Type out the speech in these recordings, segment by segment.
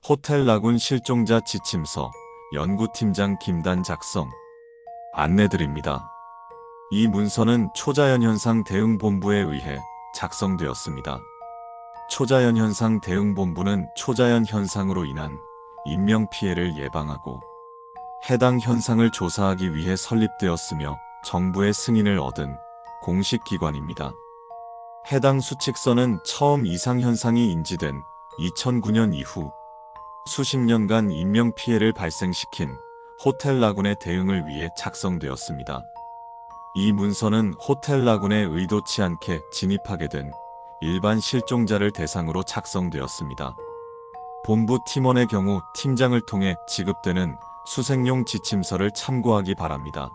호텔 라군 실종자 지침서 연구팀장 김단 작성. 안내드립니다. 이 문서는 초자연현상 대응본부에 의해 작성되었습니다. 초자연현상 대응본부는 초자연 현상으로 인한 인명피해를 예방하고 해당 현상을 조사하기 위해 설립되었으며 정부의 승인을 얻은 공식기관입니다. 해당 수칙서는 처음 이상현상이 인지된 2009년 이후 수십 년간 인명피해를 발생시킨 호텔 라군의 대응을 위해 작성되었습니다. 이 문서는 호텔 라군에 의도치 않게 진입하게 된 일반 실종자를 대상으로 작성되었습니다. 본부 팀원의 경우 팀장을 통해 지급되는 수색용 지침서를 참고하기 바랍니다.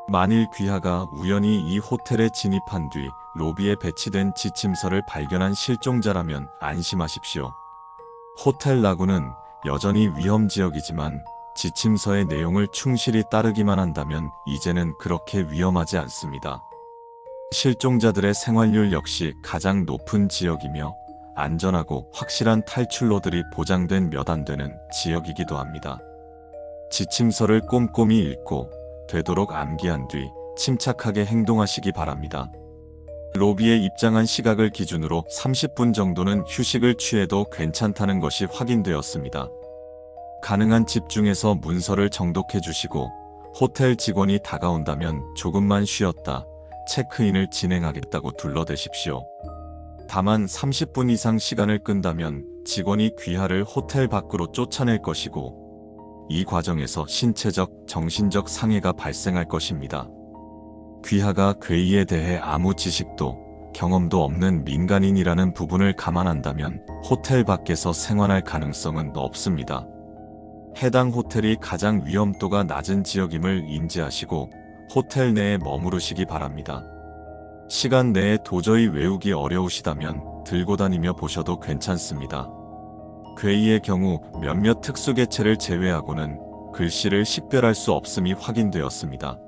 만일 귀하가 우연히 이 호텔에 진입한 뒤 로비에 배치된 지침서를 발견한 실종자라면 안심하십시오. 호텔 라군은 여전히 위험지역이지만 지침서의 내용을 충실히 따르기만 한다면 이제는 그렇게 위험하지 않습니다. 실종자들의 생활률 역시 가장 높은 지역이며 안전하고 확실한 탈출로들이 보장된 몇 안 되는 지역이기도 합니다. 지침서를 꼼꼼히 읽고 되도록 암기한 뒤 침착하게 행동하시기 바랍니다. 로비에 입장한 시각을 기준으로 30분 정도는 휴식을 취해도 괜찮다는 것이 확인되었습니다. 가능한 집중해서 문서를 정독해 주시고 호텔 직원이 다가온다면 조금만 쉬었다 체크인을 진행하겠다고 둘러대십시오. 다만 30분 이상 시간을 끈다면 직원이 귀하를 호텔 밖으로 쫓아낼 것이고 이 과정에서 신체적, 정신적 상해가 발생할 것입니다. 귀하가 괴이에 대해 아무 지식도 경험도 없는 민간인이라는 부분을 감안한다면 호텔 밖에서 생활할 가능성은 없습니다. 해당 호텔이 가장 위험도가 낮은 지역임을 인지하시고 호텔 내에 머무르시기 바랍니다. 시간 내에 도저히 외우기 어려우시다면 들고 다니며 보셔도 괜찮습니다. 괴이의 경우 몇몇 특수개체를 제외하고는 글씨를 식별할 수 없음이 확인되었습니다.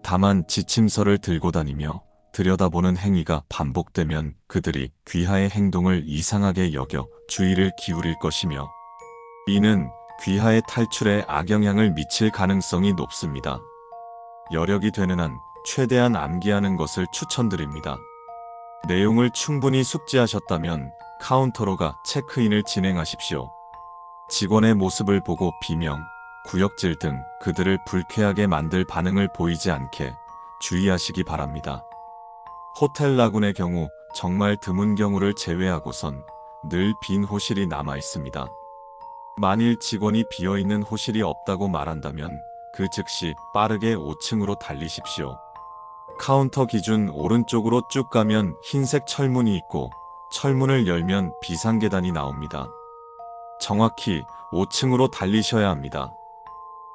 다만 지침서를 들고 다니며 들여다보는 행위가 반복되면 그들이 귀하의 행동을 이상하게 여겨 주의를 기울일 것이며 이는 귀하의 탈출에 악영향을 미칠 가능성이 높습니다. 여력이 되는 한 최대한 암기하는 것을 추천드립니다. 내용을 충분히 숙지하셨다면 카운터로 가 체크인을 진행하십시오. 직원의 모습을 보고 비명, 구역질 등 그들을 불쾌하게 만들 반응을 보이지 않게 주의하시기 바랍니다. 호텔 라군의 경우 정말 드문 경우를 제외하고선 늘 빈 호실이 남아 있습니다. 만일 직원이 비어있는 호실이 없다고 말한다면 그 즉시 빠르게 5층으로 달리십시오. 카운터 기준 오른쪽으로 쭉 가면 흰색 철문이 있고 철문을 열면 비상계단이 나옵니다. 정확히 5층으로 달리셔야 합니다.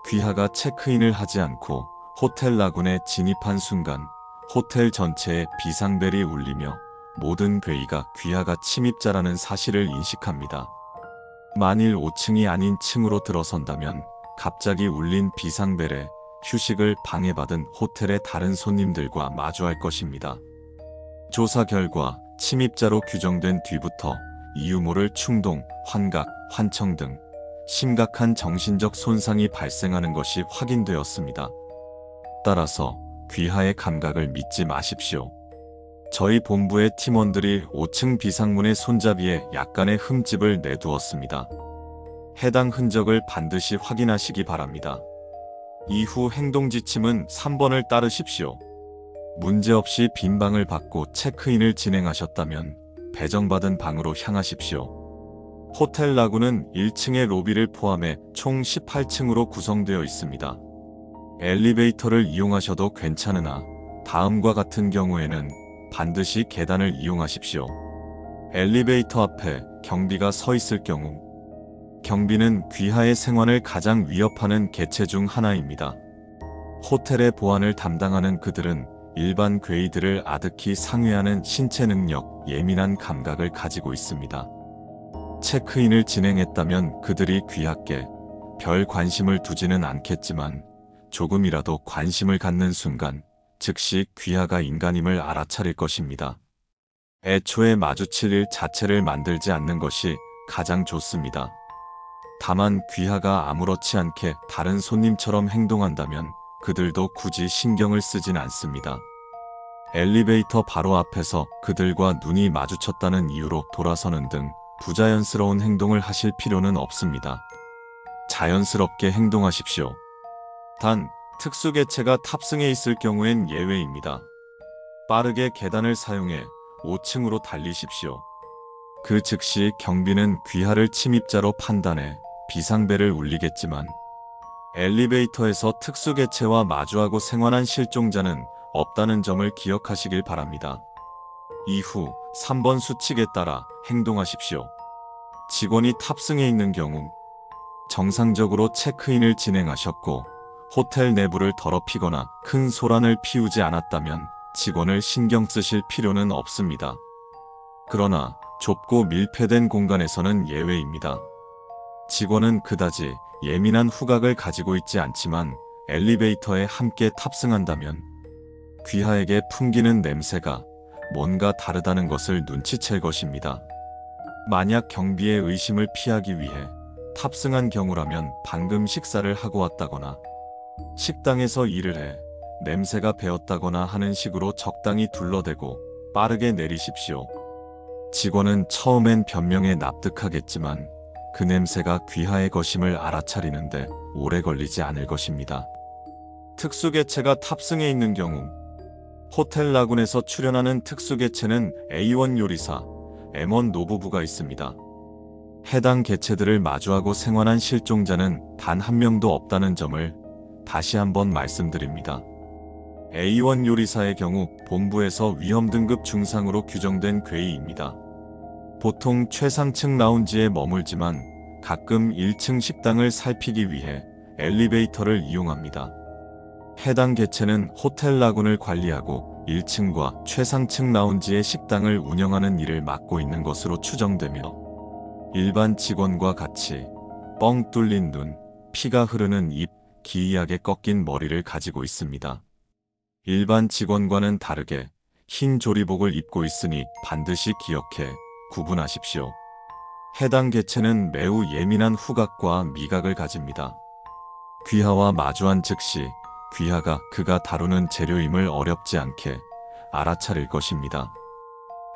귀하가 체크인을 하지 않고 호텔 라군에 진입한 순간 호텔 전체에 비상벨이 울리며 모든 괴이가 귀하가 침입자라는 사실을 인식합니다. 만일 5층이 아닌 층으로 들어선다면 갑자기 울린 비상벨에 휴식을 방해받은 호텔의 다른 손님들과 마주할 것입니다. 조사 결과 침입자로 규정된 뒤부터 이유 모를 충동, 환각, 환청 등 심각한 정신적 손상이 발생하는 것이 확인되었습니다. 따라서 귀하의 감각을 믿지 마십시오. 저희 본부의 팀원들이 5층 비상문의 손잡이에 약간의 흠집을 내두었습니다. 해당 흔적을 반드시 확인하시기 바랍니다. 이후 행동지침은 3번을 따르십시오. 문제없이 빈 방을 받고 체크인을 진행하셨다면 배정받은 방으로 향하십시오. 호텔 라군은 1층의 로비를 포함해 총 18층으로 구성되어 있습니다. 엘리베이터를 이용하셔도 괜찮으나 다음과 같은 경우에는 반드시 계단을 이용하십시오. 엘리베이터 앞에 경비가 서 있을 경우 경비는 귀하의 생활을 가장 위협하는 개체 중 하나입니다. 호텔의 보안을 담당하는 그들은 일반 괴이들을 아득히 상회하는 신체 능력, 예민한 감각을 가지고 있습니다. 체크인을 진행했다면 그들이 귀하께 별 관심을 두지는 않겠지만 조금이라도 관심을 갖는 순간 즉시 귀하가 인간임을 알아차릴 것입니다. 애초에 마주칠 일 자체를 만들지 않는 것이 가장 좋습니다. 다만 귀하가 아무렇지 않게 다른 손님처럼 행동한다면 그들도 굳이 신경을 쓰진 않습니다. 엘리베이터 바로 앞에서 그들과 눈이 마주쳤다는 이유로 돌아서는 등 부자연스러운 행동을 하실 필요는 없습니다. 자연스럽게 행동하십시오. 단, 특수개체가 탑승해 있을 경우엔 예외입니다. 빠르게 계단을 사용해 5층으로 달리십시오. 그 즉시 경비는 귀하를 침입자로 판단해 비상벨을 울리겠지만 엘리베이터에서 특수개체와 마주하고 생환한 실종자는 없다는 점을 기억하시길 바랍니다. 이후 3번 수칙에 따라 행동하십시오. 직원이 탑승해 있는 경우 정상적으로 체크인을 진행하셨고 호텔 내부를 더럽히거나 큰 소란을 피우지 않았다면 직원을 신경 쓰실 필요는 없습니다. 그러나 좁고 밀폐된 공간에서는 예외입니다. 직원은 그다지 예민한 후각을 가지고 있지 않지만 엘리베이터에 함께 탑승한다면 귀하에게 풍기는 냄새가 뭔가 다르다는 것을 눈치챌 것입니다. 만약 경비의 의심을 피하기 위해 탑승한 경우라면 방금 식사를 하고 왔다거나 식당에서 일을 해 냄새가 배었다거나 하는 식으로 적당히 둘러대고 빠르게 내리십시오. 직원은 처음엔 변명에 납득하겠지만 그 냄새가 귀하의 것임을 알아차리는데 오래 걸리지 않을 것입니다. 특수개체가 탑승해 있는 경우 호텔 라군에서 출연하는 특수개체는 A1 요리사, M1 노부부가 있습니다. 해당 개체들을 마주하고 생환한 실종자는 단 한 명도 없다는 점을 다시 한번 말씀드립니다. A1 요리사의 경우 본부에서 위험등급 중상으로 규정된 괴이입니다. 보통 최상층 라운지에 머물지만 가끔 1층 식당을 살피기 위해 엘리베이터를 이용합니다. 해당 개체는 호텔 라군을 관리하고 1층과 최상층 라운지의 식당을 운영하는 일을 맡고 있는 것으로 추정되며 일반 직원과 같이 뻥 뚫린 눈, 피가 흐르는 입, 기이하게 꺾인 머리를 가지고 있습니다. 일반 직원과는 다르게 흰 조리복을 입고 있으니 반드시 기억해 구분하십시오. 해당 개체는 매우 예민한 후각과 미각을 가집니다. 귀하와 마주한 즉시 귀하가 그가 다루는 재료임을 어렵지 않게 알아차릴 것입니다.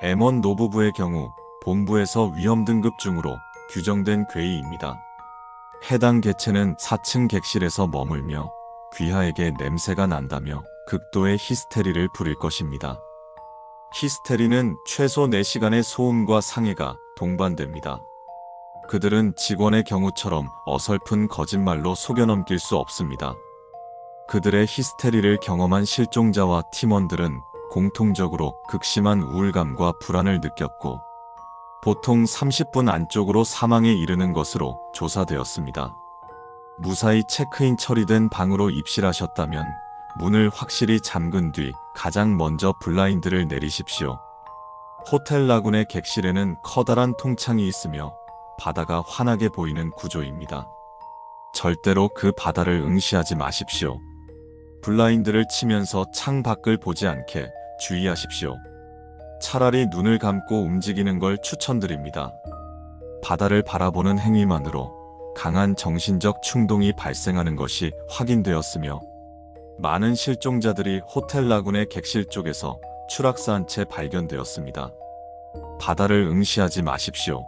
M1 노부부의 경우 본부에서 위험등급 중으로 규정된 괴이입니다. 해당 개체는 4층 객실에서 머물며 귀하에게 냄새가 난다며 극도의 히스테리를 부릴 것입니다. 히스테리는 최소 4시간의 소음과 상해가 동반됩니다. 그들은 직원의 경우처럼 어설픈 거짓말로 속여넘길 수 없습니다. 그들의 히스테리를 경험한 실종자와 팀원들은 공통적으로 극심한 우울감과 불안을 느꼈고 보통 30분 안쪽으로 사망에 이르는 것으로 조사되었습니다. 무사히 체크인 처리된 방으로 입실하셨다면 문을 확실히 잠근 뒤 가장 먼저 블라인드를 내리십시오. 호텔 라군의 객실에는 커다란 통창이 있으며 바다가 환하게 보이는 구조입니다. 절대로 그 바다를 응시하지 마십시오. 블라인드를 치면서 창 밖을 보지 않게 주의하십시오. 차라리 눈을 감고 움직이는 걸 추천드립니다. 바다를 바라보는 행위만으로 강한 정신적 충동이 발생하는 것이 확인되었으며 많은 실종자들이 호텔 라군의 객실 쪽에서 추락사한 채 발견되었습니다. 바다를 응시하지 마십시오.